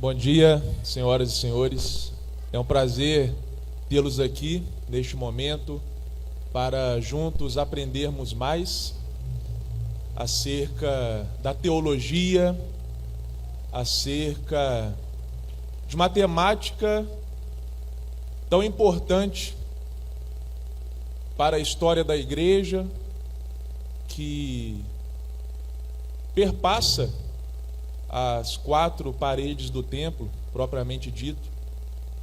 Bom dia, senhoras e senhores. É um prazer tê-los aqui neste momento para juntos aprendermos mais acerca da teologia, acerca de uma temática tão importante para a história da igreja, que perpassa as quatro paredes do templo, propriamente dito,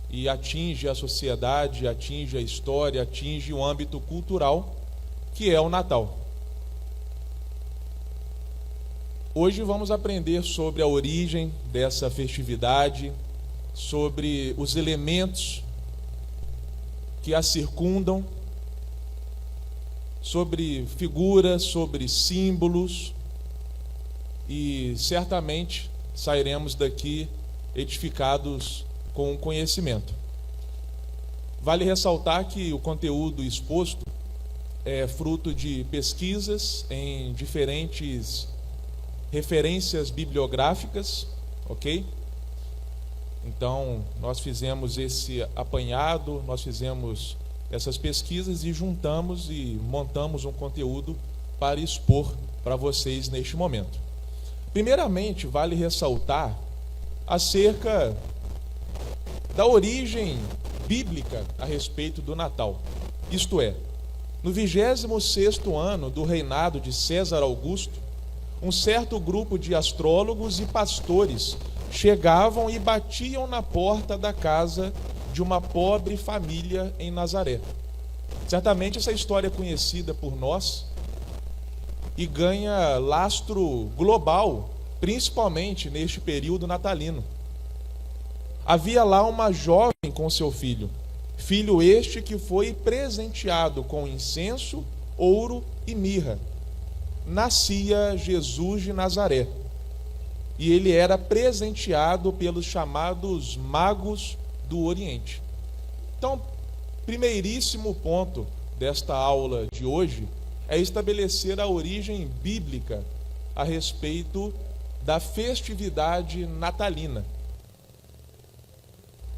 e atinge a sociedade, atinge a história, atinge o âmbito cultural, que é o Natal. Hoje vamos aprender sobre a origem dessa festividade, sobre os elementos que a circundam, sobre figuras, sobre símbolos, e certamente sairemos daqui edificados com conhecimento. Vale ressaltar que o conteúdo exposto é fruto de pesquisas em diferentes referências bibliográficas, ok? Então, nós fizemos esse apanhado, nós fizemos essas pesquisas e juntamos e montamos um conteúdo para expor para vocês neste momento. Primeiramente, vale ressaltar acerca da origem bíblica a respeito do Natal. Isto é, no 26º ano do reinado de César Augusto, um certo grupo de astrólogos e pastores chegavam e batiam na porta da casa de uma pobre família em Nazaré. Certamente essa história é conhecida por nós e ganha lastro global, principalmente neste período natalino. Havia lá uma jovem com seu filho este que foi presenteado com incenso, ouro e mirra. Nascia Jesus de Nazaré, e ele era presenteado pelos chamados magos do Oriente. Então, primeiríssimo ponto desta aula de hoje é estabelecer a origem bíblica a respeito da festividade natalina.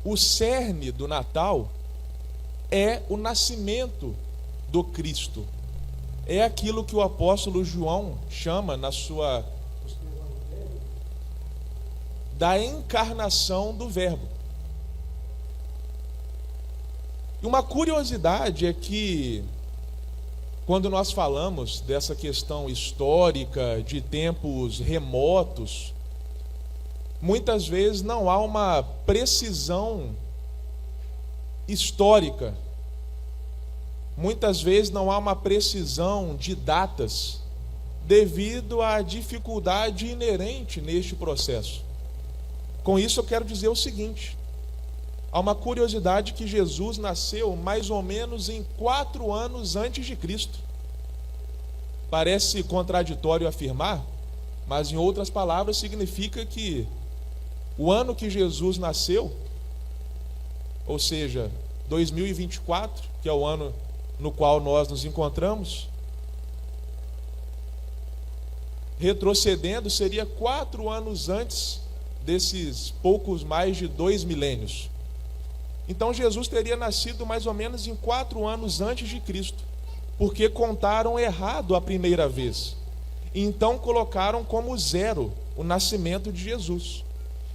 O cerne do Natal é o nascimento do Cristo. É aquilo que o apóstolo João chama na sua da encarnação do Verbo. E uma curiosidade é que, quando nós falamos dessa questão histórica de tempos remotos, muitas vezes não há uma precisão histórica, muitas vezes não há uma precisão de datas, devido à dificuldade inerente neste processo. Com isso eu quero dizer o seguinte: há uma curiosidade que Jesus nasceu mais ou menos em 4 anos antes de Cristo. Parece contraditório afirmar, mas em outras palavras significa que o ano que Jesus nasceu, ou seja, 2024, que é o ano no qual nós nos encontramos, retrocedendo, seria 4 anos antes desses poucos mais de 2 milênios. Então Jesus teria nascido mais ou menos em 4 anos antes de Cristo, porque contaram errado a primeira vez. Então colocaram como 0 o nascimento de Jesus.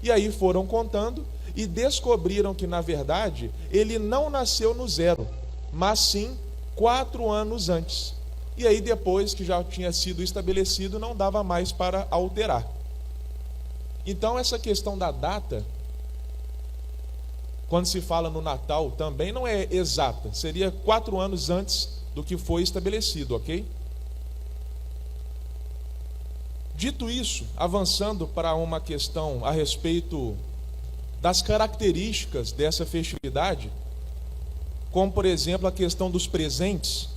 E aí foram contando e descobriram que, na verdade, ele não nasceu no 0, mas sim 4 anos antes. E aí, depois que já tinha sido estabelecido, não dava mais para alterar. Então, essa questão da data, quando se fala no Natal, também não é exata. Seria 4 anos antes do que foi estabelecido, ok? Dito isso, avançando para uma questão a respeito das características dessa festividade, como, por exemplo, a questão dos presentes,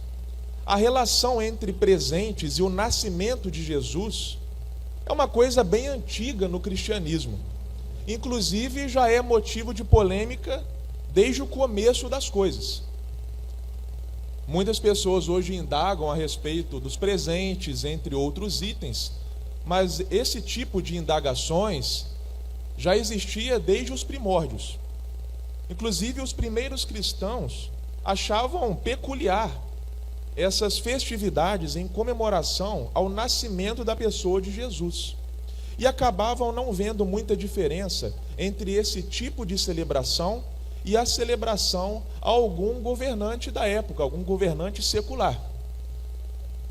a relação entre presentes e o nascimento de Jesus é uma coisa bem antiga no cristianismo. Inclusive, já é motivo de polêmica desde o começo das coisas. Muitas pessoas hoje indagam a respeito dos presentes, entre outros itens, mas esse tipo de indagações já existia desde os primórdios. Inclusive, os primeiros cristãos achavam peculiar essas festividades em comemoração ao nascimento da pessoa de Jesus. E acabavam não vendo muita diferença entre esse tipo de celebração e a celebração a algum governante da época, algum governante secular.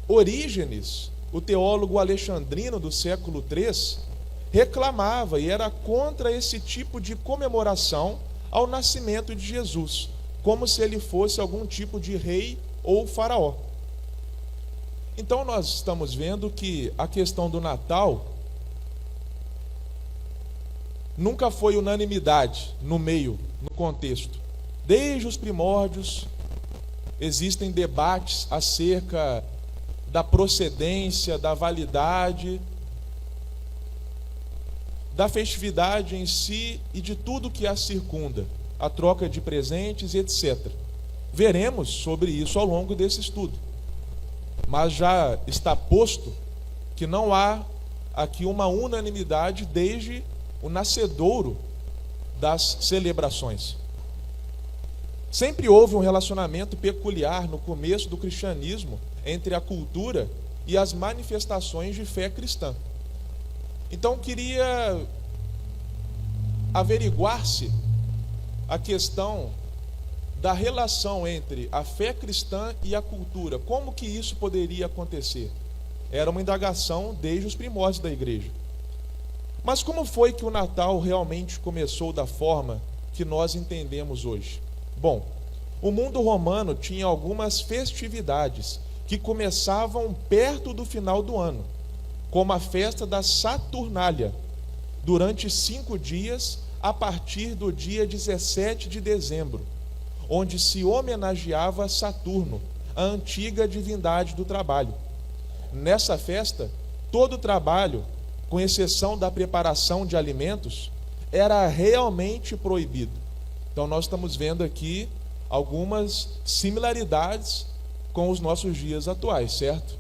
Orígenes, o teólogo alexandrino do século III, reclamava e era contra esse tipo de comemoração ao nascimento de Jesus, como se ele fosse algum tipo de rei ou faraó. Então nós estamos vendo que a questão do Natal nunca foi unanimidade no meio, no contexto. Desde os primórdios existem debates acerca da procedência, da validade, da festividade em si e de tudo que a circunda, a troca de presentes, etc. Veremos sobre isso ao longo desse estudo. Mas já está posto que não há aqui uma unanimidade desde o nascedouro das celebrações. Sempre houve um relacionamento peculiar no começo do cristianismo entre a cultura e as manifestações de fé cristã. Então queria averiguar-se a questão da relação entre a fé cristã e a cultura. Como que isso poderia acontecer? Era uma indagação desde os primórdios da igreja. Mas como foi que o Natal realmente começou da forma que nós entendemos hoje? Bom, o mundo romano tinha algumas festividades que começavam perto do final do ano, como a festa da Saturnália, durante 5 dias, a partir do dia 17 de dezembro, onde se homenageava Saturno, a antiga divindade do trabalho. Nessa festa, todo o trabalho, com exceção da preparação de alimentos, era realmente proibido. Então nós estamos vendo aqui algumas similaridades com os nossos dias atuais, certo?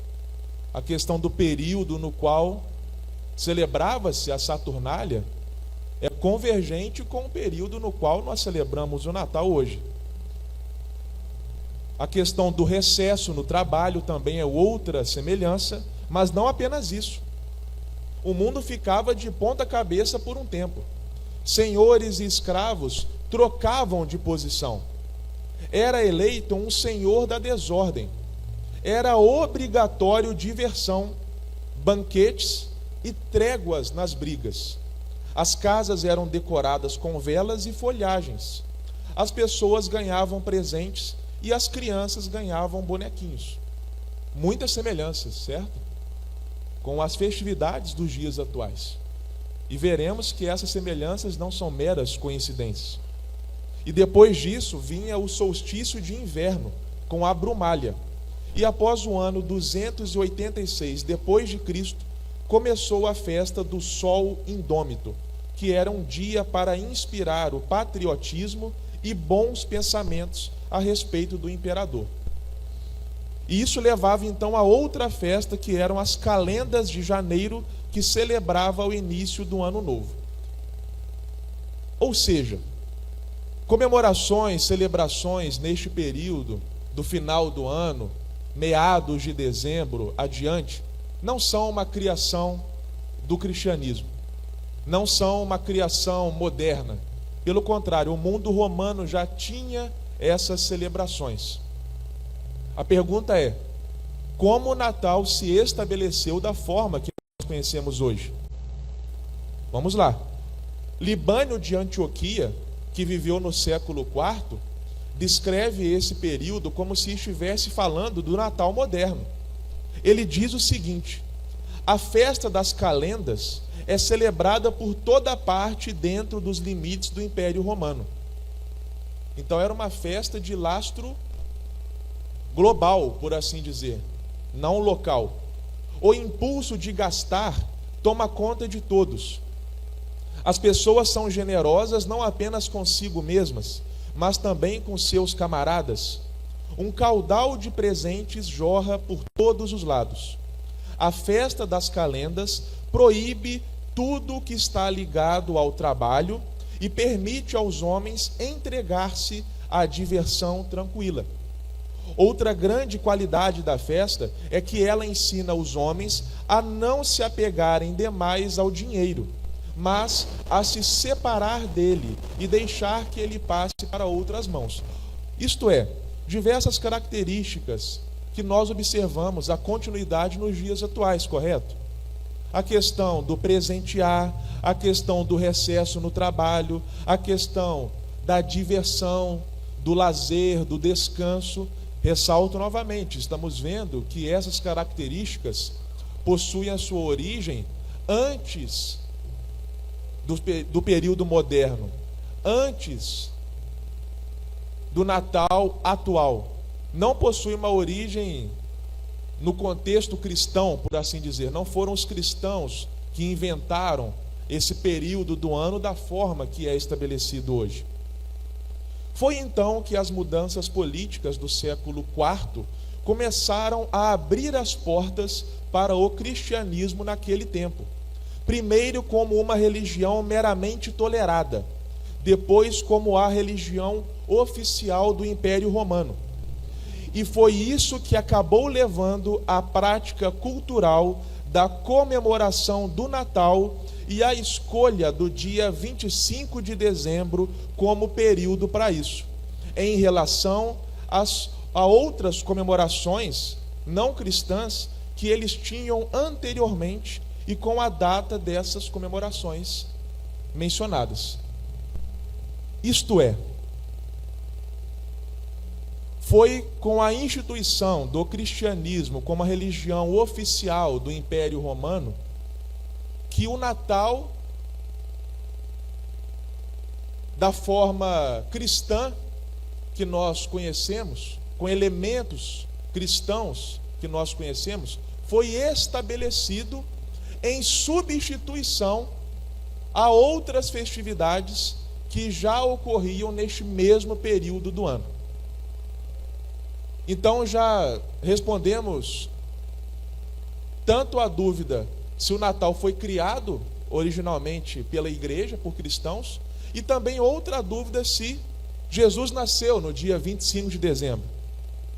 A questão do período no qual celebrava-se a Saturnália é convergente com o período no qual nós celebramos o Natal hoje. A questão do recesso no trabalho também é outra semelhança, mas não apenas isso. O mundo ficava de ponta cabeça por um tempo. Senhores e escravos trocavam de posição. Era eleito um senhor da desordem. Era obrigatório diversão, banquetes e tréguas nas brigas. As casas eram decoradas com velas e folhagens. As pessoas ganhavam presentes e as crianças ganhavam bonequinhos. Muitas semelhanças, certo? Com as festividades dos dias atuais. E veremos que essas semelhanças não são meras coincidências. E depois disso vinha o solstício de inverno, com a brumália. E após o ano 286 depois de Cristo, começou a festa do Sol Indômito, que era um dia para inspirar o patriotismo e bons pensamentos a respeito do imperador. E isso levava então a outra festa, que eram as calendas de janeiro, que celebrava o início do ano novo. Ou seja, comemorações, celebrações neste período do final do ano, meados de dezembro adiante, não são uma criação do cristianismo, não são uma criação moderna. Pelo contrário, o mundo romano já tinha essas celebrações. A pergunta é: como o Natal se estabeleceu da forma que nós conhecemos hoje? Vamos lá. Libânio de Antioquia, que viveu no século IV, descreve esse período como se estivesse falando do Natal moderno. Ele diz o seguinte: a festa das calendas é celebrada por toda parte dentro dos limites do Império Romano. Então era uma festa de lastro global, por assim dizer, não local. O impulso de gastar toma conta de todos. As pessoas são generosas não apenas consigo mesmas, mas também com seus camaradas. Um caudal de presentes jorra por todos os lados. A festa das calendas proíbe tudo que está ligado ao trabalho e permite aos homens entregar-se à diversão tranquila. Outra grande qualidade da festa é que ela ensina os homens a não se apegarem demais ao dinheiro, mas a se separar dele e deixar que ele passe para outras mãos. Isto é, diversas características que nós observamos a continuidade nos dias atuais, correto? A questão do presentear, a questão do recesso no trabalho, a questão da diversão, do lazer, do descanso. Ressalto novamente, estamos vendo que essas características possuem a sua origem antes do período moderno, antes do Natal atual. Não possui uma origem no contexto cristão, por assim dizer. Não foram os cristãos que inventaram esse período do ano da forma que é estabelecido hoje. Foi então que as mudanças políticas do século IV começaram a abrir as portas para o cristianismo naquele tempo. Primeiro como uma religião meramente tolerada, depois como a religião oficial do Império Romano. E foi isso que acabou levando à prática cultural da comemoração do Natal e a escolha do dia 25 de dezembro como período para isso, em relação a outras comemorações não cristãs que eles tinham anteriormente e com a data dessas comemorações mencionadas. Isto é, foi com a instituição do cristianismo como a religião oficial do Império Romano que o Natal, da forma cristã que nós conhecemos, com elementos cristãos que nós conhecemos, foi estabelecido em substituição a outras festividades que já ocorriam neste mesmo período do ano. Então já respondemos tanto a dúvida se o Natal foi criado originalmente pela igreja, por cristãos, e também outra dúvida se Jesus nasceu no dia 25 de dezembro.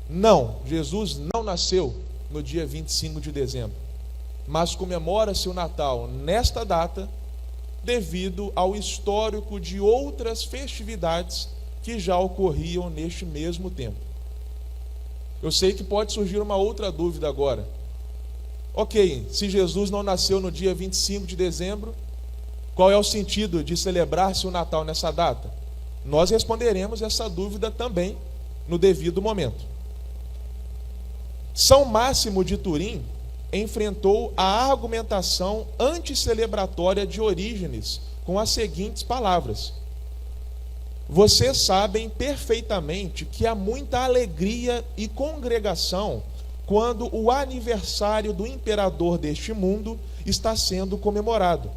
Não, Jesus não nasceu no dia 25 de dezembro, mas comemora-se o Natal nesta data devido ao histórico de outras festividades que já ocorriam neste mesmo tempo. Eu sei que pode surgir uma outra dúvida agora. Ok, se Jesus não nasceu no dia 25 de dezembro, qual é o sentido de celebrar-se o Natal nessa data? Nós responderemos essa dúvida também no devido momento. São Máximo de Turim enfrentou a argumentação anticelebratória de Orígenes com as seguintes palavras: vocês sabem perfeitamente que há muita alegria e congregação quando o aniversário do imperador deste mundo está sendo comemorado,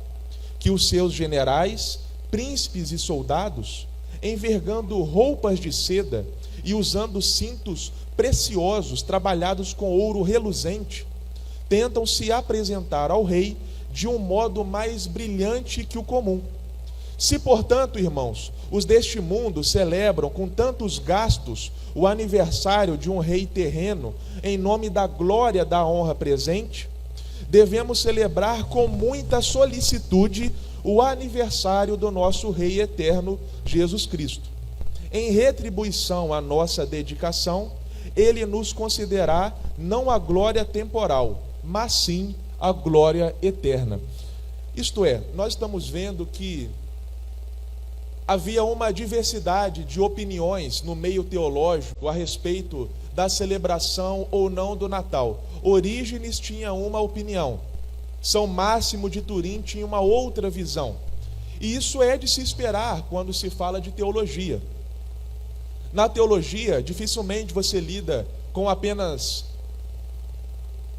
que os seus generais, príncipes e soldados, envergando roupas de seda e usando cintos preciosos trabalhados com ouro reluzente, tentam se apresentar ao rei de um modo mais brilhante que o comum. Se, portanto, irmãos, os deste mundo celebram com tantos gastos o aniversário de um rei terreno em nome da glória da honra presente, devemos celebrar com muita solicitude o aniversário do nosso Rei eterno, Jesus Cristo. Em retribuição à nossa dedicação, ele nos concederá não a glória temporal, mas sim a glória eterna. Isto é, nós estamos vendo que havia uma diversidade de opiniões no meio teológico a respeito da celebração ou não do Natal. Orígenes tinha uma opinião, São Máximo de Turim tinha uma outra visão. E isso é de se esperar quando se fala de teologia. Na teologia, dificilmente você lida com apenas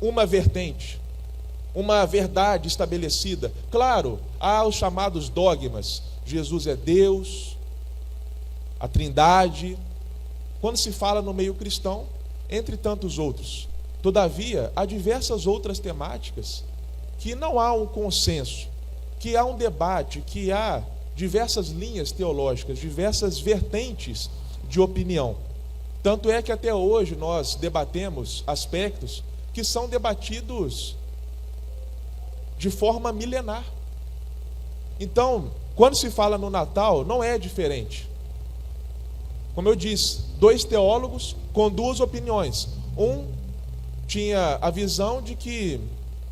uma vertente, uma verdade estabelecida. Claro, há os chamados dogmas. Jesus é Deus, a Trindade, quando se fala no meio cristão, entre tantos outros. Todavia, há diversas outras temáticas que não há um consenso. que há um debate, que há diversas linhas teológicas, diversas vertentes de opinião. Tanto é que até hoje nós debatemos aspectos que são debatidos de forma milenar. Então, quando se fala no Natal, não é diferente. Como eu disse, 2 teólogos com 2 opiniões. Um tinha a visão de que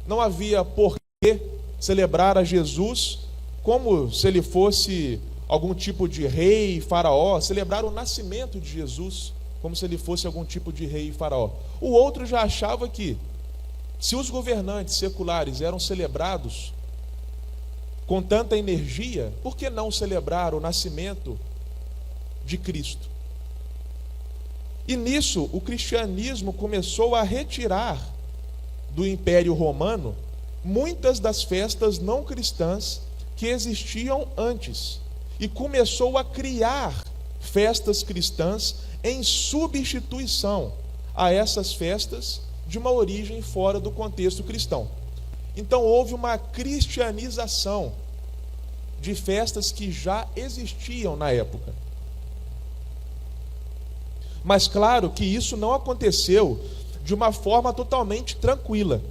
não havia por que celebrar a Jesus como se ele fosse algum tipo de rei, faraó, celebrar o nascimento de Jesus como se ele fosse algum tipo de rei e faraó. O outro já achava que, se os governantes seculares eram celebrados com tanta energia, por que não celebrar o nascimento de Cristo? E nisso, o cristianismo começou a retirar do Império Romano muitas das festas não cristãs que existiam antes, e começou a criar festas cristãs em substituição a essas festas de uma origem fora do contexto cristão. Então houve uma cristianização de festas que já existiam na época. Mas claro que isso não aconteceu de uma forma totalmente tranquila.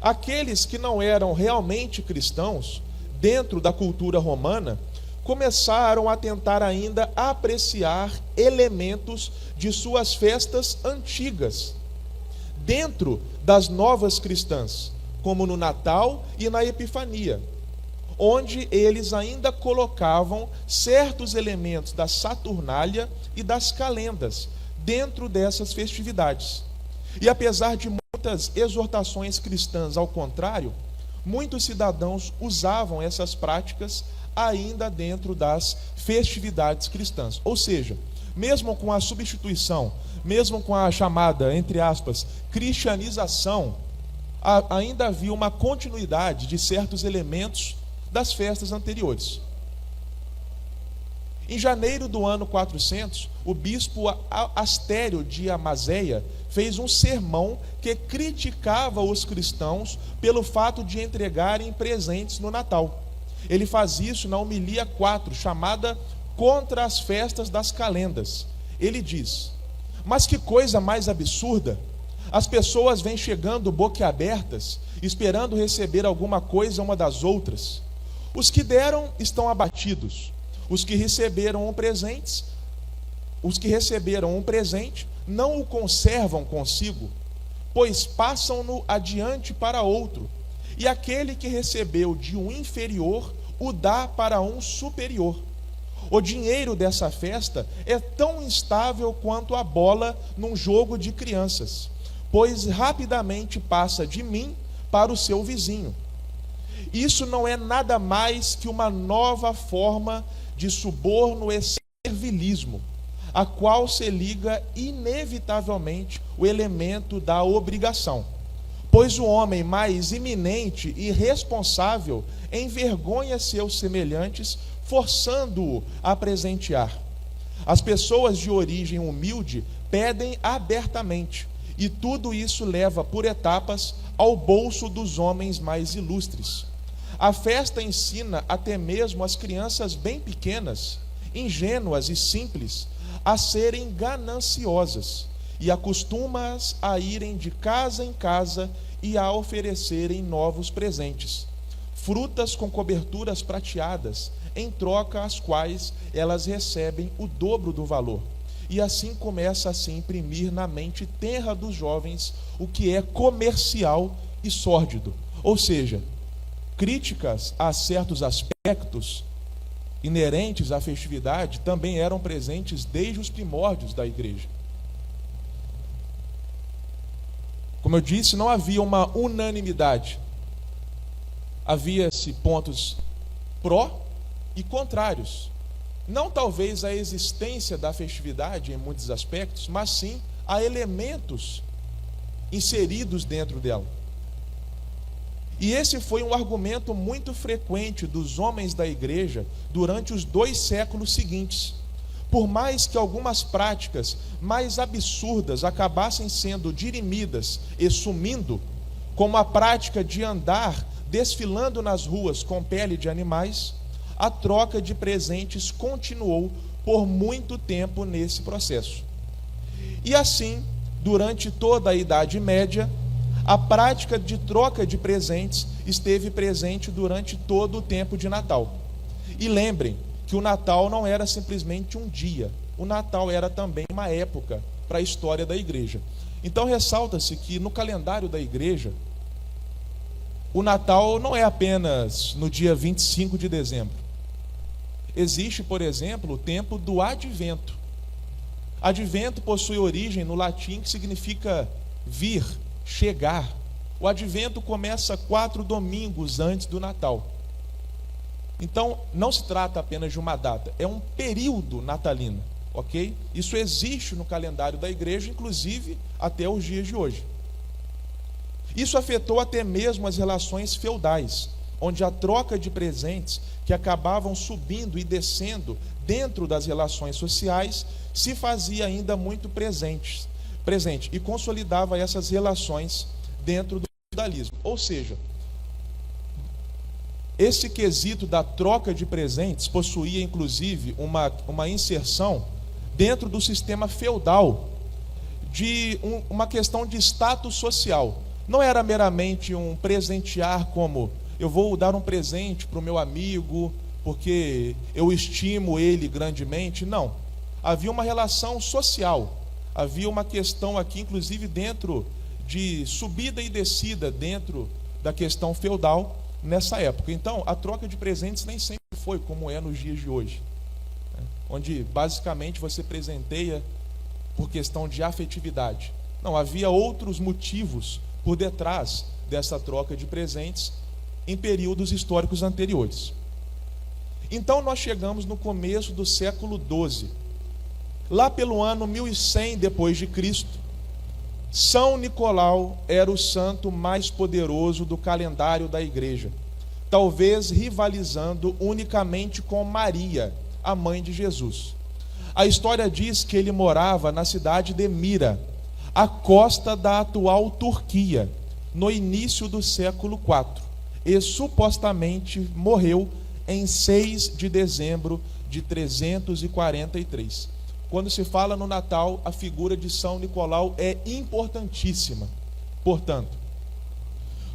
Aqueles que não eram realmente cristãos, dentro da cultura romana, começaram a tentar ainda apreciar elementos de suas festas antigas, dentro das novas cristãs, como no Natal e na Epifania, onde eles ainda colocavam certos elementos da Saturnália e das calendas dentro dessas festividades. E apesar de muitas exortações cristãs ao contrário, muitos cidadãos usavam essas práticas ainda dentro das festividades cristãs. Ou seja, mesmo com a substituição, mesmo com a chamada, entre aspas, cristianização, ainda havia uma continuidade de certos elementos das festas anteriores. Em janeiro do ano 400, o bispo Astério de Amazeia fez um sermão que criticava os cristãos pelo fato de entregarem presentes no Natal. Ele faz isso na homilia 4, chamada Contra as Festas das Calendas. Ele diz: mas que coisa mais absurda! As pessoas vêm chegando boquiabertas, esperando receber alguma coisa uma das outras. Os que deram estão abatidos. Os que receberam um presente não o conservam consigo, pois passam-no adiante para outro. E aquele que recebeu de um inferior o dá para um superior. O dinheiro dessa festa é tão instável quanto a bola num jogo de crianças, pois rapidamente passa de mim para o seu vizinho. Isso não é nada mais que uma nova forma de suborno e servilismo, a qual se liga inevitavelmente o elemento da obrigação. Pois o homem mais iminente e responsável envergonha seus semelhantes, forçando-o a presentear. As pessoas de origem humilde pedem abertamente, e tudo isso leva por etapas ao bolso dos homens mais ilustres. A festa ensina até mesmo as crianças bem pequenas, ingênuas e simples, a serem gananciosas, e acostuma-as a irem de casa em casa e a oferecerem novos presentes, frutas com coberturas prateadas, em troca às quais elas recebem o dobro do valor. E assim começa a se imprimir na mente tenra dos jovens o que é comercial e sórdido. Ou seja, críticas a certos aspectos inerentes à festividade também eram presentes desde os primórdios da igreja. Como eu disse, não havia uma unanimidade. Havia-se pontos pró e contrários. Não talvez a existência da festividade em muitos aspectos, mas sim a elementos inseridos dentro dela. E esse foi um argumento muito frequente dos homens da igreja durante os 2 séculos seguintes. Por mais que algumas práticas mais absurdas acabassem sendo dirimidas e sumindo, como a prática de andar desfilando nas ruas com pele de animais, a troca de presentes continuou por muito tempo nesse processo. E assim, durante toda a Idade Média, a prática de troca de presentes esteve presente durante todo o tempo de Natal. E lembrem que o Natal não era simplesmente um dia, o Natal era também uma época para a história da igreja. Então ressalta-se que no calendário da igreja, o Natal não é apenas no dia 25 de dezembro. Existe, por exemplo, o tempo do Advento. Advento possui origem no latim que significa vir, chegar. O Advento começa 4 domingos antes do Natal. Então, não se trata apenas de uma data, é um período natalino, ok? Isso existe no calendário da igreja, inclusive até os dias de hoje. Isso afetou até mesmo as relações feudais, onde a troca de presentes que acabavam subindo e descendo dentro das relações sociais se fazia ainda muito presente e consolidava essas relações dentro do feudalismo. Ou seja, esse quesito da troca de presentes possuía inclusive uma inserção dentro do sistema feudal de uma questão de status social. Não era meramente um presentear como eu vou dar um presente para o meu amigo porque eu estimo ele grandemente. Não. Havia uma relação social. Havia uma questão aqui, inclusive, dentro de subida e descida dentro da questão feudal nessa época. Então, a troca de presentes nem sempre foi como é nos dias de hoje, né? Onde, basicamente, você presenteia por questão de afetividade. Não, havia outros motivos por detrás dessa troca de presentes em períodos históricos anteriores. Então, nós chegamos no começo do século XII. Lá pelo ano 1100 depois de Cristo, São Nicolau era o santo mais poderoso do calendário da igreja, talvez rivalizando unicamente com Maria, a mãe de Jesus. A história diz que ele morava na cidade de Mira, à costa da atual Turquia, no início do século IV, e supostamente morreu em 6 de dezembro de 343. Quando se fala no Natal, a figura de São Nicolau é importantíssima. Portanto,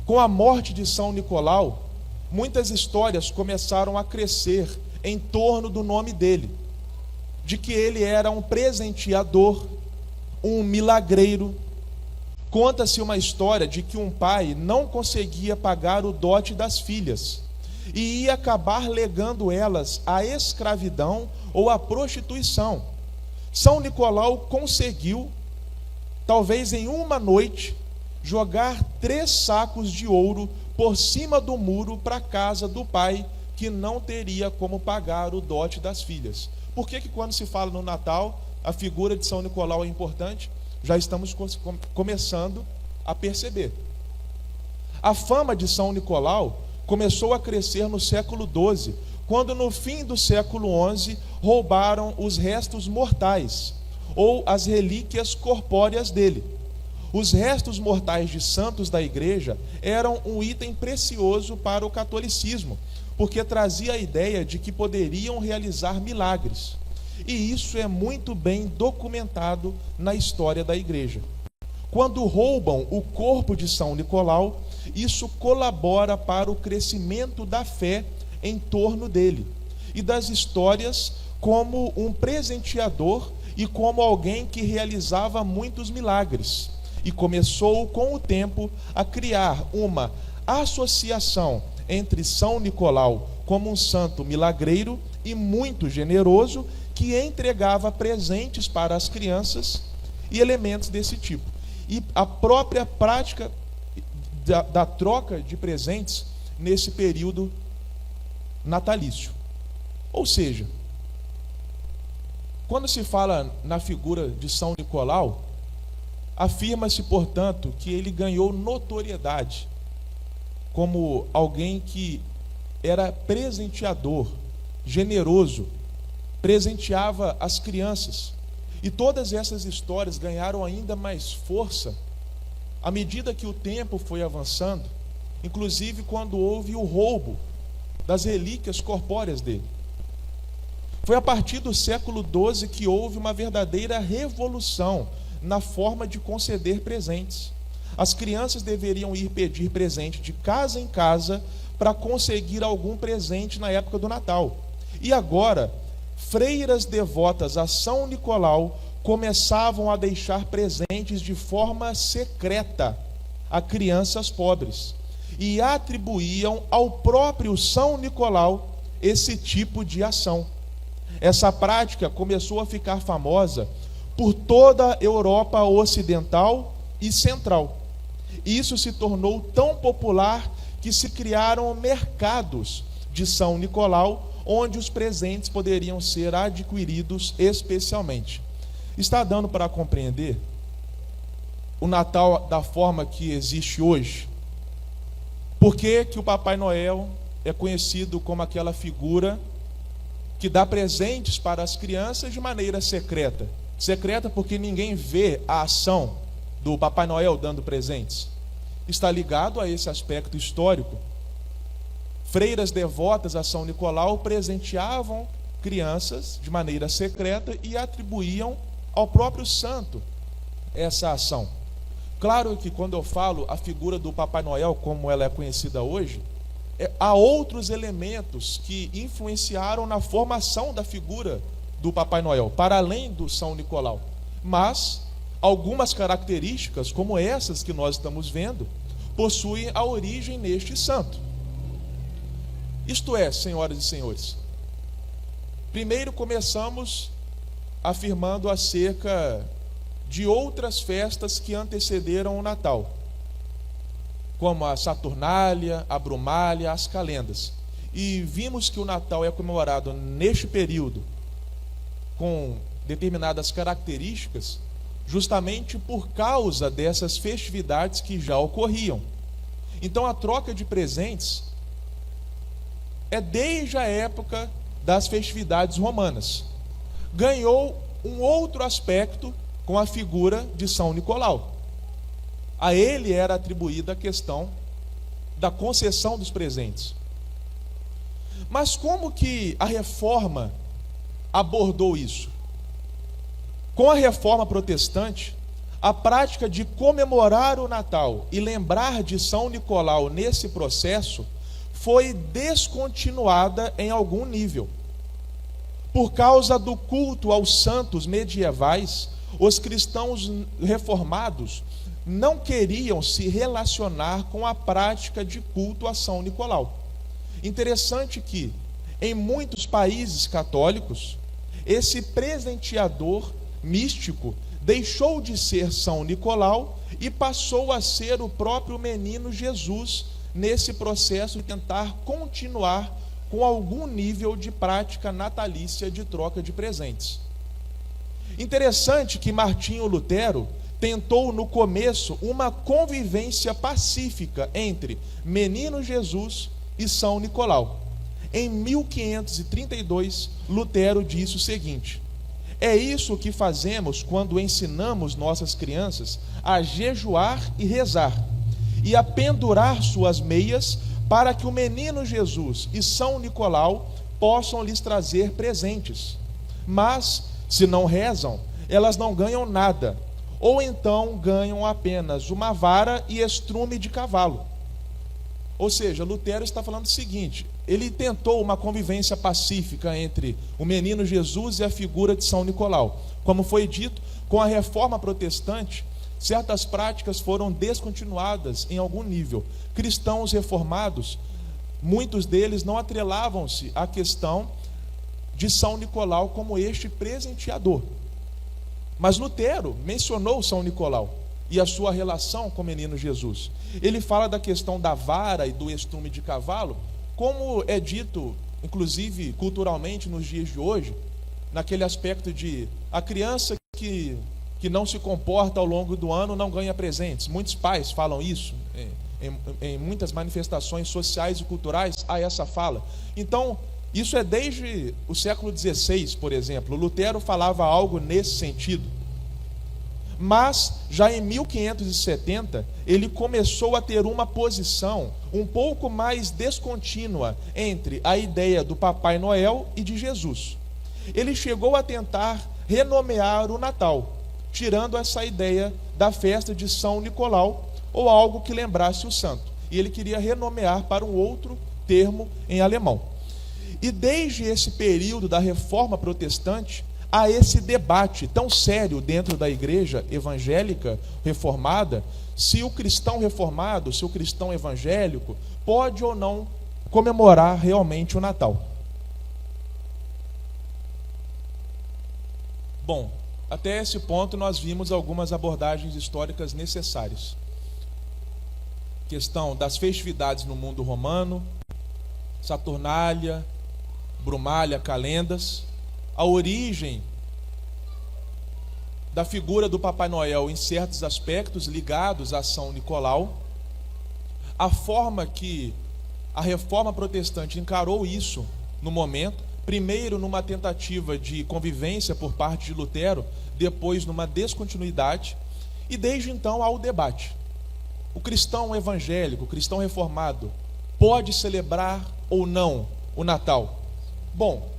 com a morte de São Nicolau, muitas histórias começaram a crescer em torno do nome dele, de que ele era um presenteador, um milagreiro. Conta-se uma história de que um pai não conseguia pagar o dote das filhas e ia acabar legando elas à escravidão ou à prostituição. São Nicolau conseguiu, talvez em uma noite, jogar 3 sacos de ouro por cima do muro para a casa do pai, que não teria como pagar o dote das filhas. Por que quando se fala no Natal, a figura de São Nicolau é importante? Já estamos começando a perceber. A fama de São Nicolau começou a crescer no século XII, quando no fim do século XI roubaram os restos mortais, ou as relíquias corpóreas dele. Os restos mortais de santos da igreja eram um item precioso para o catolicismo, porque trazia a ideia de que poderiam realizar milagres. E isso é muito bem documentado na história da igreja. Quando roubam o corpo de São Nicolau, isso colabora para o crescimento da fé em torno dele e das histórias como um presenteador e como alguém que realizava muitos milagres. E começou com o tempo a criar uma associação entre São Nicolau como um santo milagreiro e muito generoso, que entregava presentes para as crianças e elementos desse tipo. E a própria prática da troca de presentes nesse período natalício. Ou seja, quando se fala na figura de São Nicolau, afirma-se, portanto, que ele ganhou notoriedade como alguém que era presenteador, generoso, presenteava as crianças. E todas essas histórias ganharam ainda mais força à medida que o tempo foi avançando inclusive quando houve o roubo das relíquias corpóreas dele. Foi a partir do século XII que houve uma verdadeira revolução na forma de conceder presentes. As crianças deveriam ir pedir presente de casa em casa para conseguir algum presente na época do Natal. E agora, freiras devotas a São Nicolau começavam a deixar presentes de forma secreta a crianças pobres e atribuíam ao próprio São Nicolau esse tipo de ação. Essa prática começou a ficar famosa por toda a Europa Ocidental e Central. Isso se tornou tão popular que se criaram mercados de São Nicolau, onde os presentes poderiam ser adquiridos especialmente. Está dando para compreender o Natal da forma que existe hoje? Por que que o Papai Noel é conhecido como aquela figura que dá presentes para as crianças de maneira secreta? Secreta porque ninguém vê a ação do Papai Noel dando presentes. Está ligado a esse aspecto histórico. Freiras devotas a São Nicolau presenteavam crianças de maneira secreta e atribuíam ao próprio santo essa ação. Claro que quando eu falo a figura do Papai Noel como ela é conhecida hoje, há outros elementos que influenciaram na formação da figura do Papai Noel, para além do São Nicolau. Mas algumas características, como essas que nós estamos vendo, possuem a origem neste santo. Isto é, senhoras e senhores, primeiro começamos afirmando acerca de outras festas que antecederam o Natal, como a Saturnália, a Brumália, as Calendas. E vimos que o Natal é comemorado neste período com determinadas características, justamente por causa dessas festividades que já ocorriam. Então a troca de presentes é desde a época das festividades romanas. Ganhou um outro aspecto com a figura de São Nicolau. A ele era atribuída a questão da concessão dos presentes. Mas como que a Reforma abordou isso? Com a Reforma Protestante, a prática de comemorar o Natal e lembrar de São Nicolau nesse processo foi descontinuada em algum nível. Por causa do culto aos santos medievais, os cristãos reformados não queriam se relacionar com a prática de culto a São Nicolau. Interessante que, em muitos países católicos, esse presenteador místico deixou de ser São Nicolau e passou a ser o próprio menino Jesus, nesse processo de tentar continuar com algum nível de prática natalícia de troca de presentes. Interessante que Martinho Lutero tentou no começo uma convivência pacífica entre Menino Jesus e São Nicolau. Em 1532, Lutero disse o seguinte: é isso que fazemos quando ensinamos nossas crianças a jejuar e rezar, e a pendurar suas meias, para que o menino Jesus e São Nicolau possam lhes trazer presentes. Mas, se não rezam, elas não ganham nada, ou então ganham apenas uma vara e estrume de cavalo. Ou seja, Lutero está falando o seguinte: ele tentou uma convivência pacífica entre o menino Jesus e a figura de São Nicolau. Como foi dito, com a Reforma Protestante, certas práticas foram descontinuadas em algum nível. Cristãos reformados, muitos deles não atrelavam-se à questão de São Nicolau como este presenteador. Mas Lutero mencionou São Nicolau e a sua relação com o menino Jesus. Ele fala da questão da vara e do estrume de cavalo, como é dito, inclusive culturalmente nos dias de hoje, naquele aspecto de a criança que não se comporta ao longo do ano não ganha presentes. Muitos pais falam isso, em muitas manifestações sociais e culturais há essa fala. Então, isso é desde o século XVI, por exemplo. Lutero falava algo nesse sentido. Mas, já em 1570, ele começou a ter uma posição um pouco mais descontínua entre a ideia do Papai Noel e de Jesus. Ele chegou a tentar renomear o Natal, tirando essa ideia da festa de São Nicolau, ou algo que lembrasse o santo. E ele queria renomear para um outro termo em alemão. E desde esse período da Reforma Protestante, há esse debate tão sério dentro da igreja evangélica reformada, se o cristão reformado, se o cristão evangélico, pode ou não comemorar realmente o Natal. Bom, até esse ponto nós vimos algumas abordagens históricas necessárias. Questão das festividades no mundo romano, Saturnália, Brumália, Calendas, a origem da figura do Papai Noel em certos aspectos ligados a São Nicolau, a forma que a Reforma Protestante encarou isso no momento, primeiro numa tentativa de convivência por parte de Lutero, depois numa descontinuidade, e desde então há o debate. O cristão evangélico, o cristão reformado, pode celebrar ou não o Natal? Bom,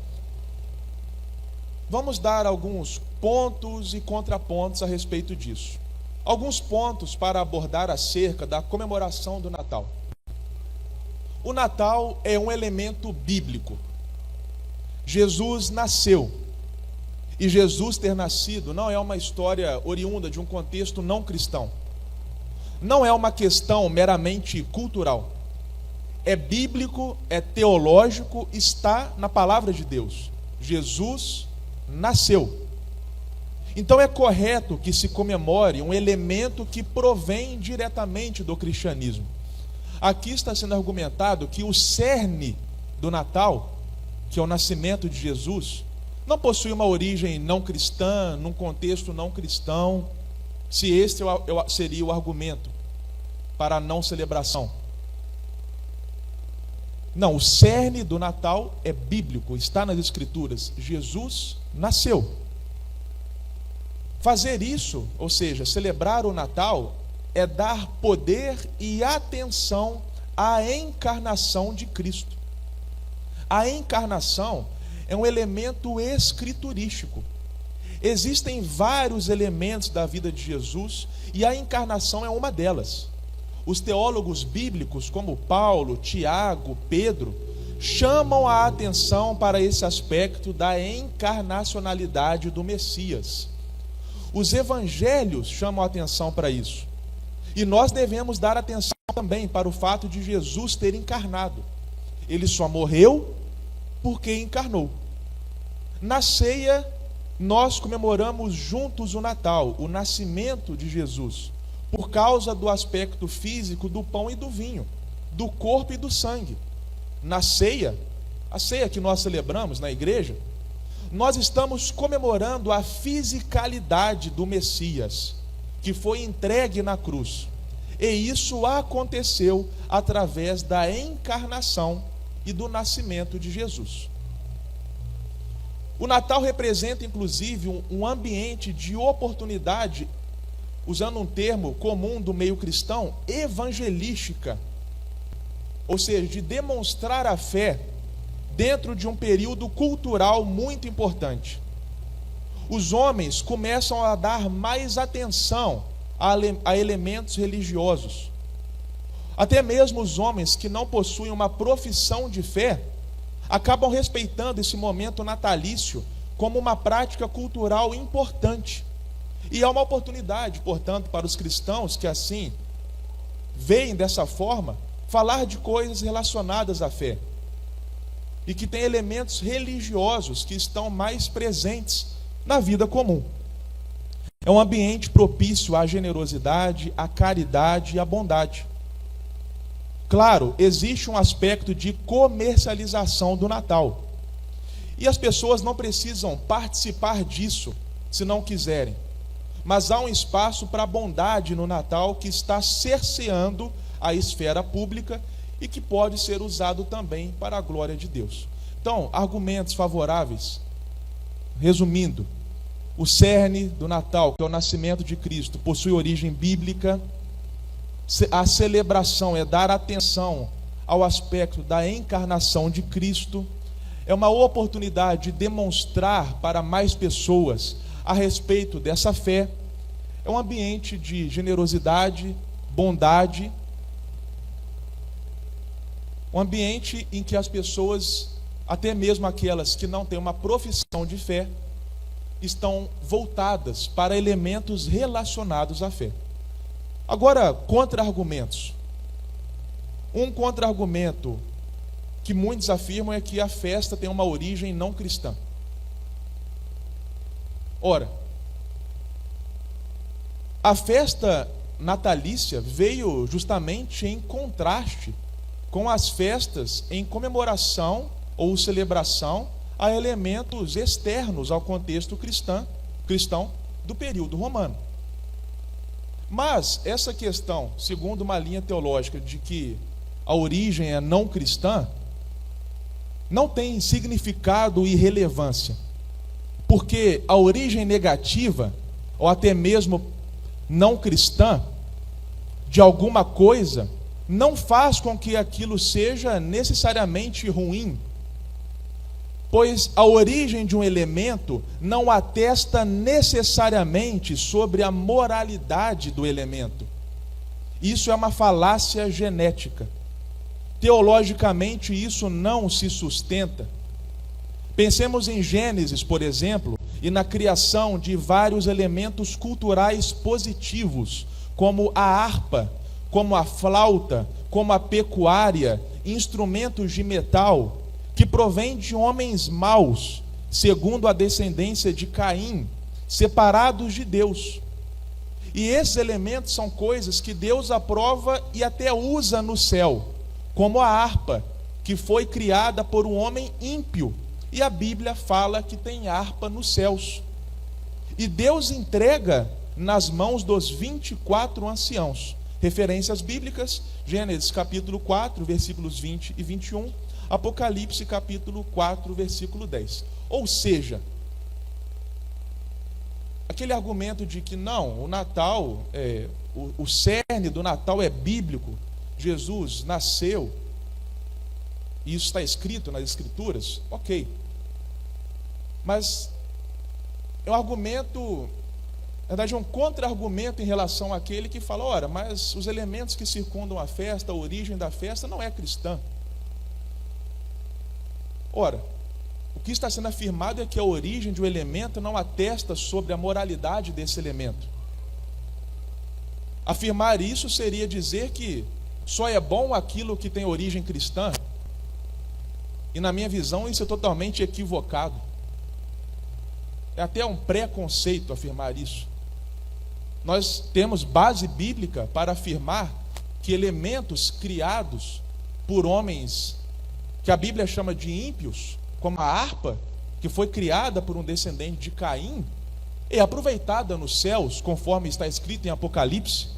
vamos dar alguns pontos e contrapontos a respeito disso. Alguns pontos para abordar acerca da comemoração do Natal. O Natal é um elemento bíblico. Jesus nasceu. E Jesus ter nascido não é uma história oriunda de um contexto não cristão. Não é uma questão meramente cultural. É bíblico, é teológico, está na palavra de Deus. Jesus nasceu. Então é correto que se comemore um elemento que provém diretamente do cristianismo. Aqui está sendo argumentado que o cerne do Natal, que é o nascimento de Jesus, não possui uma origem não cristã, num contexto não cristão, se este seria o argumento para a não celebração. Não, o cerne do Natal é bíblico, está nas Escrituras. Jesus nasceu. Fazer isso, ou seja, celebrar o Natal, é dar poder e atenção à encarnação de Cristo. A encarnação é um elemento escriturístico. Existem vários elementos da vida de Jesus e a encarnação é uma delas. Os teólogos bíblicos, como Paulo, Tiago, Pedro, chamam a atenção para esse aspecto da encarnacionalidade do Messias. Os evangelhos chamam a atenção para isso. E nós devemos dar atenção também para o fato de Jesus ter encarnado. Ele só morreu porque encarnou. Na ceia, nós comemoramos juntos o Natal, o nascimento de Jesus, por causa do aspecto físico do pão e do vinho, do corpo e do sangue. Na ceia, a ceia que nós celebramos na igreja, nós estamos comemorando a fisicalidade do Messias, que foi entregue na cruz. E isso aconteceu através da encarnação e do nascimento de Jesus. O Natal representa, inclusive, um ambiente de oportunidade, usando um termo comum do meio cristão, evangelística, ou seja, de demonstrar a fé dentro de um período cultural muito importante. Os homens começam a dar mais atenção a elementos religiosos. Até mesmo os homens que não possuem uma profissão de fé acabam respeitando esse momento natalício como uma prática cultural importante. E é uma oportunidade, portanto, para os cristãos que assim veem dessa forma, falar de coisas relacionadas à fé e que tem elementos religiosos que estão mais presentes na vida comum. É um ambiente propício à generosidade, à caridade e à bondade. Claro, existe um aspecto de comercialização do Natal. E as pessoas não precisam participar disso se não quiserem. Mas há um espaço para a bondade no Natal que está cerceando a esfera pública e que pode ser usado também para a glória de Deus. Então, argumentos favoráveis. Resumindo, o cerne do Natal, que é o nascimento de Cristo, possui origem bíblica. A celebração é dar atenção ao aspecto da encarnação de Cristo. É uma oportunidade de demonstrar para mais pessoas a respeito dessa fé. É um ambiente de generosidade, bondade, um ambiente em que as pessoas, até mesmo aquelas que não têm uma profissão de fé, estão voltadas para elementos relacionados à fé. Agora, contra-argumentos. Um contra-argumento que muitos afirmam é que a festa tem uma origem não cristã. Ora, a festa natalícia veio justamente em contraste com as festas em comemoração ou celebração a elementos externos ao contexto cristão do período romano. Mas essa questão, segundo uma linha teológica de que a origem é não cristã, não tem significado e relevância, porque a origem negativa, ou até mesmo não cristã, de alguma coisa, não faz com que aquilo seja necessariamente ruim, pois a origem de um elemento não atesta necessariamente sobre a moralidade do elemento. Isso é uma falácia genética. Teologicamente, isso não se sustenta. Pensemos em Gênesis, por exemplo, e na criação de vários elementos culturais positivos, como a harpa, como a flauta, como a pecuária, instrumentos de metal, que provém de homens maus, segundo a descendência de Caim, separados de Deus. E esses elementos são coisas que Deus aprova e até usa no céu, como a harpa, que foi criada por um homem ímpio, e a Bíblia fala que tem harpa nos céus. E Deus entrega nas mãos dos 24 anciãos. Referências bíblicas, Gênesis capítulo 4, versículos 20 e 21, Apocalipse capítulo 4, versículo 10. Ou seja, aquele argumento de que não, o Natal, o cerne do Natal é bíblico, Jesus nasceu, e isso está escrito nas Escrituras, ok. Mas é um argumento, na verdade é um contra-argumento em relação àquele que fala, ora, mas os elementos que circundam a festa, a origem da festa não é cristã. Ora, o que está sendo afirmado é que a origem de um elemento não atesta sobre a moralidade desse elemento. Afirmar isso seria dizer que só é bom aquilo que tem origem cristã. E na minha visão isso é totalmente equivocado. É até um preconceito afirmar isso. Nós temos base bíblica para afirmar que elementos criados por homens que a Bíblia chama de ímpios, como a harpa, que foi criada por um descendente de Caim, é aproveitada nos céus, conforme está escrito em Apocalipse.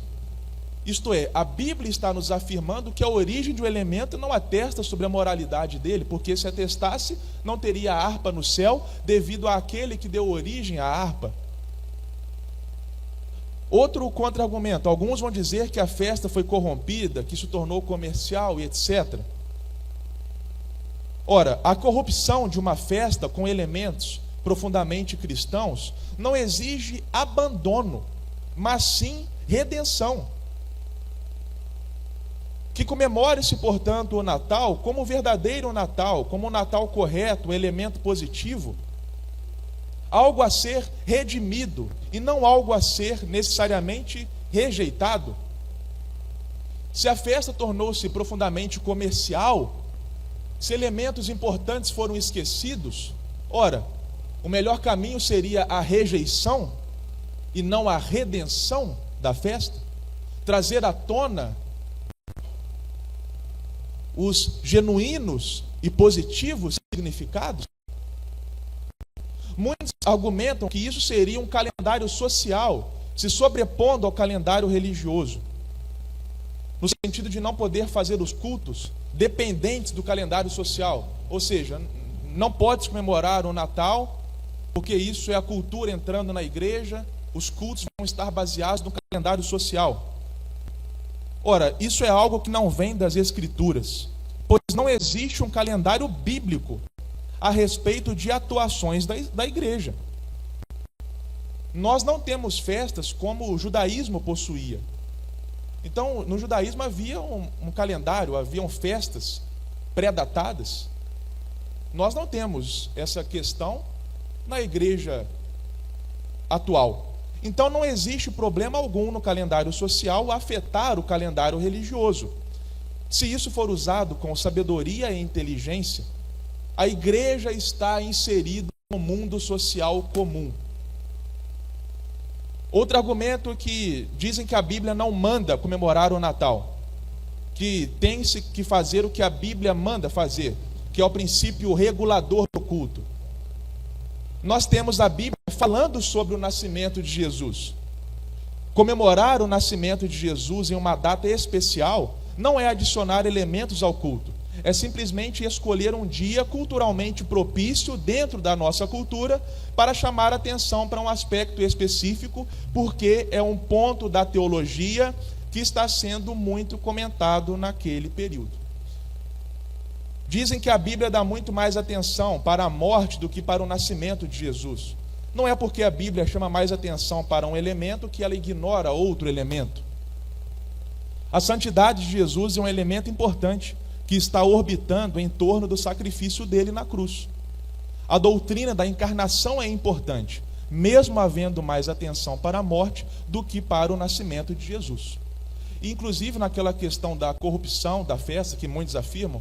Isto é, a Bíblia está nos afirmando que a origem de um elemento não atesta sobre a moralidade dele, porque se atestasse, não teria harpa no céu, devido àquele que deu origem à harpa. Outro contra-argumento, alguns vão dizer que a festa foi corrompida, que se tornou comercial e etc. Ora, a corrupção de uma festa com elementos profundamente cristãos não exige abandono, mas sim redenção. Que comemore-se, portanto, o Natal como o verdadeiro Natal, como o Natal correto, o elemento positivo, algo a ser redimido e não algo a ser necessariamente rejeitado. Se a festa tornou-se profundamente comercial, se elementos importantes foram esquecidos, ora, o melhor caminho seria a rejeição e não a redenção da festa, trazer à tona os genuínos e positivos significados. Muitos argumentam que isso seria um calendário social, se sobrepondo ao calendário religioso, no sentido de não poder fazer os cultos dependentes do calendário social. Ou seja, não pode comemorar o Natal porque isso é a cultura entrando na igreja, os cultos vão estar baseados no calendário social. Ora, isso é algo que não vem das Escrituras, pois não existe um calendário bíblico a respeito de atuações da igreja. Nós não temos festas como o judaísmo possuía. Então, no judaísmo havia um calendário, haviam festas pré-datadas. Nós não temos essa questão na igreja atual. Então não existe problema algum no calendário social afetar o calendário religioso. Se isso for usado com sabedoria e inteligência, a igreja está inserida no mundo social comum. Outro argumento é que dizem que a Bíblia não manda comemorar o Natal, que tem-se que fazer o que a Bíblia manda fazer, que é o princípio regulador do culto. Nós temos a Bíblia falando sobre o nascimento de Jesus. Comemorar o nascimento de Jesus em uma data especial não é adicionar elementos ao culto, é simplesmente escolher um dia culturalmente propício dentro da nossa cultura para chamar atenção para um aspecto específico, porque é um ponto da teologia que está sendo muito comentado naquele período. Dizem que a Bíblia dá muito mais atenção para a morte do que para o nascimento de Jesus. Não é porque a Bíblia chama mais atenção para um elemento que ela ignora outro elemento. A santidade de Jesus é um elemento importante que está orbitando em torno do sacrifício dele na cruz. A doutrina da encarnação é importante, mesmo havendo mais atenção para a morte do que para o nascimento de Jesus. Inclusive naquela questão da corrupção da festa, que muitos afirmam,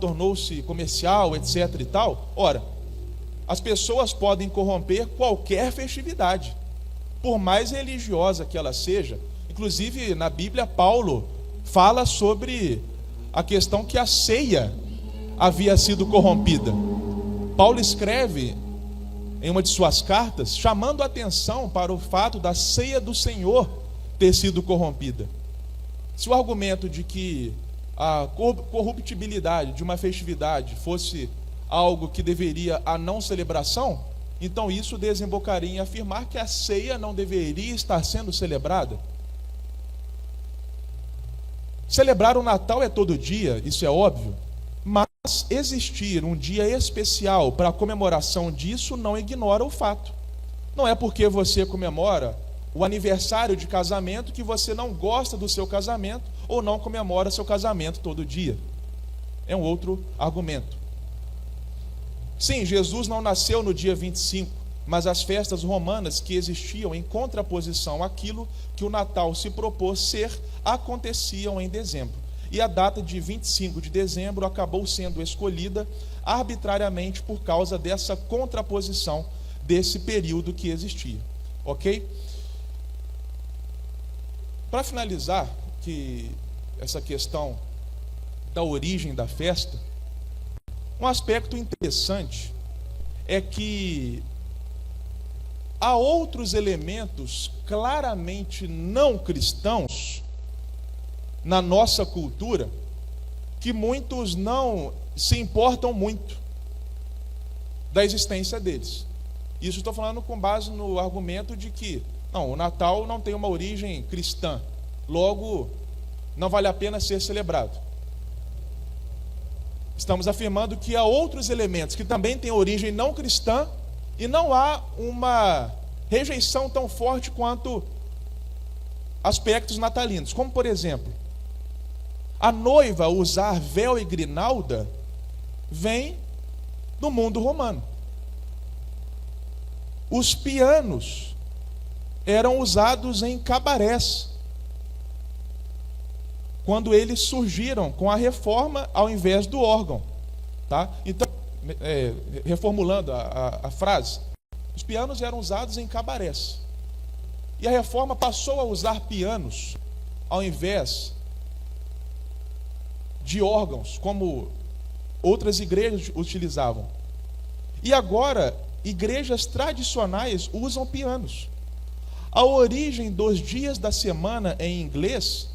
tornou-se comercial, etc. e tal. Ora, as pessoas podem corromper qualquer festividade, por mais religiosa que ela seja. Inclusive na Bíblia, Paulo fala sobre a questão que a ceia havia sido corrompida. Paulo escreve em uma de suas cartas, chamando a atenção para o fato da ceia do Senhor ter sido corrompida. Se o argumento de que a corruptibilidade de uma festividade fosse algo que deveria a não celebração, então isso desembocaria em afirmar que a ceia não deveria estar sendo celebrada. Celebrar o Natal é todo dia, isso é óbvio, mas existir um dia especial para a comemoração disso não ignora o fato. Não é porque você comemora o aniversário de casamento que você não gosta do seu casamento ou não comemora seu casamento todo dia. É um outro argumento. Sim, Jesus não nasceu no dia 25, mas as festas romanas que existiam em contraposição àquilo que o Natal se propôs ser, aconteciam em dezembro. E a data de 25 de dezembro acabou sendo escolhida arbitrariamente por causa dessa contraposição desse período que existia. Ok? Para finalizar, que essa questão da origem da festa, um aspecto interessante é que há outros elementos claramente não cristãos na nossa cultura que muitos não se importam muito da existência deles. Isso estou falando com base no argumento de que o Natal não tem uma origem cristã, logo não vale a pena ser celebrado. Estamos afirmando que há outros elementos que também têm origem não cristã e não há uma rejeição tão forte quanto aspectos natalinos, como por exemplo, a noiva usar véu e grinalda vem do mundo romano. Os pianos eram usados em cabarés, quando eles surgiram com a reforma ao invés do órgão. Tá? Então, reformulando a frase, os pianos eram usados em cabarés. E a reforma passou a usar pianos ao invés de órgãos, como outras igrejas utilizavam. E agora, igrejas tradicionais usam pianos. A origem dos dias da semana em inglês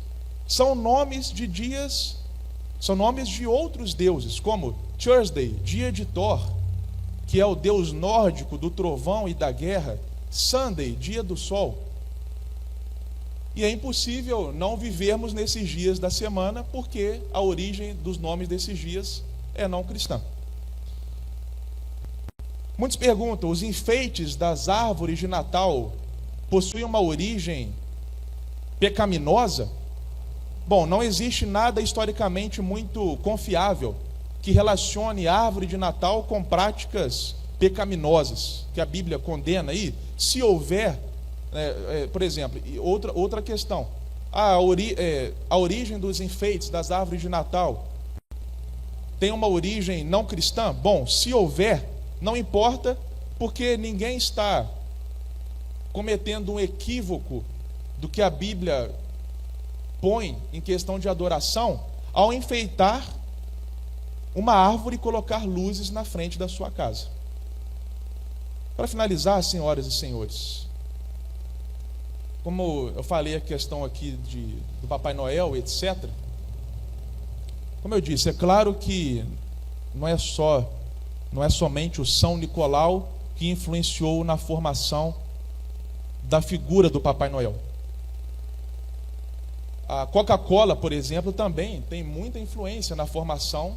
são nomes de dias, são nomes de outros deuses, como Thursday, dia de Thor, que é o deus nórdico do trovão e da guerra, Sunday, dia do sol. E é impossível não vivermos nesses dias da semana, porque a origem dos nomes desses dias é não cristã. Muitos perguntam: os enfeites das árvores de Natal possuem uma origem pecaminosa? Bom, não existe nada historicamente muito confiável que relacione árvore de Natal com práticas pecaminosas, que a Bíblia condena aí. Se houver, por exemplo, outra questão, a origem dos enfeites das árvores de Natal tem uma origem não cristã? Bom, se houver, não importa, porque ninguém está cometendo um equívoco do que a Bíblia põe em questão de adoração ao enfeitar uma árvore e colocar luzes na frente da sua casa. Para finalizar, senhoras e senhores, como eu falei a questão aqui do Papai Noel, etc. Como eu disse, é claro que não é somente o São Nicolau que influenciou na formação da figura do Papai Noel. A Coca-Cola, por exemplo, também tem muita influência na formação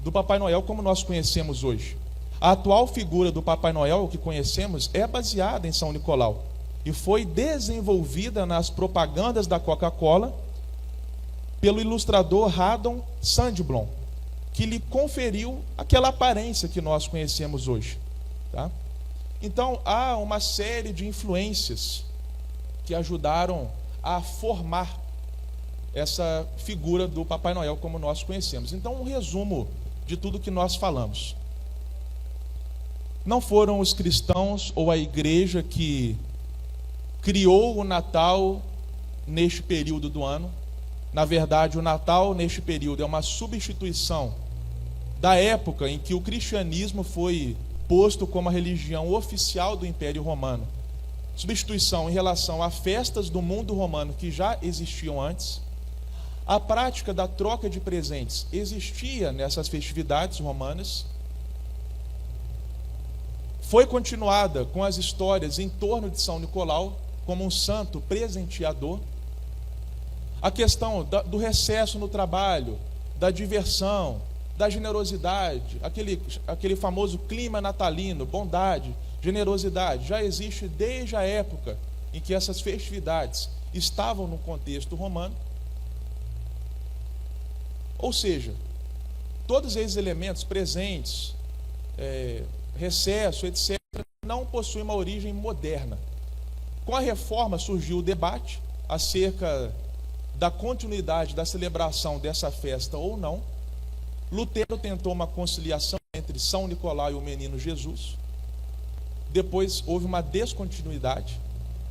do Papai Noel como nós conhecemos hoje. A atual figura do Papai Noel que conhecemos é baseada em São Nicolau e foi desenvolvida nas propagandas da Coca-Cola pelo ilustrador Haddon Sandblom, que lhe conferiu aquela aparência que nós conhecemos hoje, tá? Então, há uma série de influências que ajudaram a formar essa figura do Papai Noel como nós conhecemos. Então, um resumo de tudo que nós falamos. Não foram os cristãos ou a igreja que criou o Natal neste período do ano. Na verdade, o Natal neste período é uma substituição da época em que o cristianismo foi posto como a religião oficial do Império Romano. Substituição em relação a festas do mundo romano que já existiam antes. A prática da troca de presentes existia nessas festividades romanas. Foi continuada com as histórias em torno de São Nicolau como um santo presenteador. A questão do recesso no trabalho, da diversão, da generosidade, aquele famoso clima natalino, bondade, generosidade, já existe desde a época em que essas festividades estavam no contexto romano. Ou seja, todos esses elementos presentes, recesso, etc., não possuem uma origem moderna. Com a reforma surgiu o debate acerca da continuidade da celebração dessa festa ou não. Lutero tentou uma conciliação entre São Nicolau e o menino Jesus. Depois houve uma descontinuidade,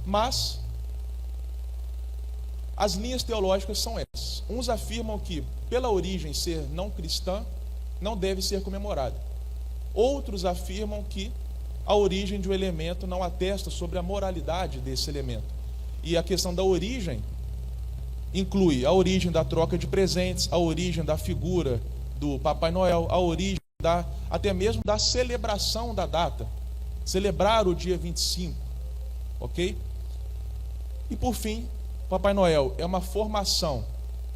mas as linhas teológicas são essas. Uns afirmam que, pela origem ser não cristã, não deve ser comemorada. Outros afirmam que a origem de um elemento não atesta sobre a moralidade desse elemento. E a questão da origem inclui a origem da troca de presentes, a origem da figura do Papai Noel, a origem até mesmo da celebração da data. Celebrar o dia 25, ok? E por fim, Papai Noel é uma formação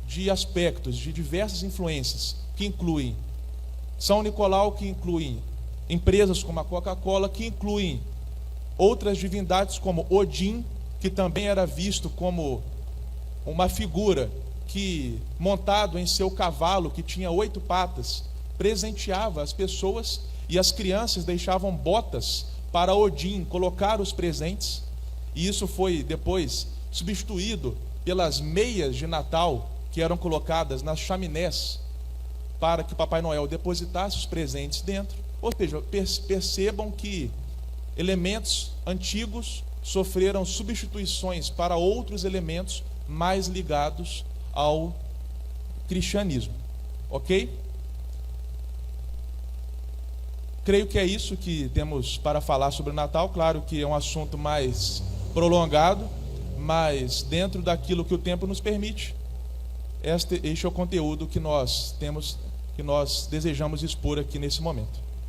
de aspectos, de diversas influências, que incluem São Nicolau, que incluem empresas como a Coca-Cola, que incluem outras divindades como Odin, que também era visto como uma figura que, montado em seu cavalo, que tinha 8 patas, presenteava as pessoas, e as crianças deixavam botas para Odin colocar os presentes, e isso foi depois substituído pelas meias de Natal, que eram colocadas nas chaminés, para que o Papai Noel depositasse os presentes dentro. Ou seja, percebam que elementos antigos sofreram substituições para outros elementos mais ligados ao cristianismo, ok? Creio que é isso que temos para falar sobre o Natal. Claro que é um assunto mais prolongado, mas dentro daquilo que o tempo nos permite, este é o conteúdo que nós desejamos expor aqui nesse momento.